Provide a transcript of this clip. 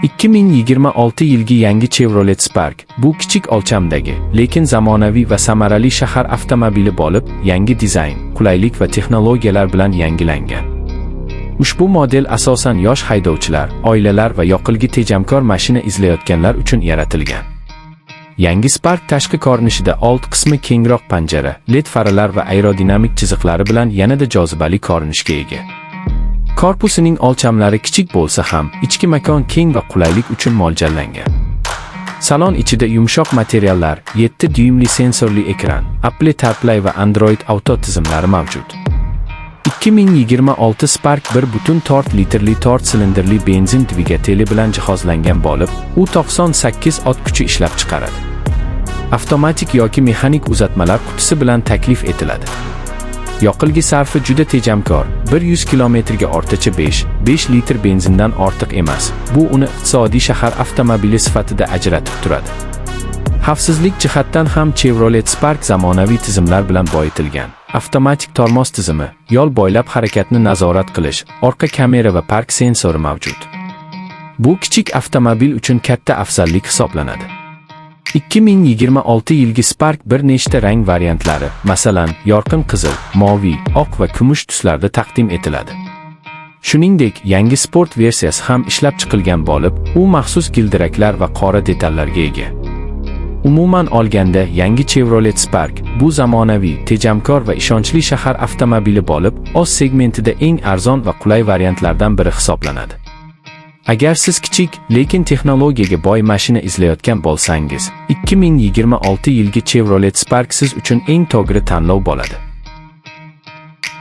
2026 yilgi yangi Chevrolet Spark bu kichik o'lchamdagi, lekin zamonaviy va samarali shahar avtomobili bo'lib, yangi dizayn, qulaylik va texnologiyalar bilan yangilangan. Ushbu model asosan yosh haydovchilar, oilalar va yoqilg'i tejamkor mashina izlayotganlar uchun yaratilgan. Yangi Spark tashqi ko'rinishida old qismi kengroq panjara, LED faralar va aerodinamik chiziqlari bilan yanada jozibali ko'rinishga ega. Korpusining o'lchamlari kichik bo'lsa ham, ichki makon keng va qulaylik uchun mo'ljallangan. Salon ichida yumshoq materiallar, 7 dyuymli sensorli ekran, Apple CarPlay va Android Auto tizimlari mavjud. 2026 Spark 1.4 litrli 4 silindrli benzin dvigateli bilan jihozlangan bo'lib, u 98 ot kuchi ishlab chiqaradi. Avtomatik yoki mexanik uzatmalar qutisi bilan taklif etiladi. Yoqilg'i sarfi juda tejamkor, 100 kilometrga o'rtacha 5 litr benzindan ortiq emas. Bu uni iqtisodiy shahar avtomobili sifatida ajratib turadi. Xavfsizlik jihatdan ham Chevrolet Spark zamonaviy tizimlar bilan boyitilgan. Avtomatik tormoz tizimi, yo'l bo'ylab harakatni nazorat qilish, orqa kamera va park sensori mavjud. Bu kichik avtomobil uchun katta afzallik hisoblanadi. 2026 yilgi Spark bir nechta rang variantlari, masalan, yorqin qizil, moviy, oq va kumush tuslarda taqdim etiladi. Shuningdek, yangi sport versiyasi ham ishlab chiqilgan bo'lib, u maxsus gildiraklar va qora detallarga ega. Umuman olganda, yangi Chevrolet Spark bu zamonaviy, tejamkor va ishonchli shahar avtomobili bo'lib, o'z segmentida eng arzon va qulay variantlardan biri hisoblanadi. Agar siz kichik, lekin texnologiyaga boy mashina izlayotgan bo'lsangiz, 2026 yilgi Chevrolet Spark siz uchun eng to'g'ri tanlov bo'ladi.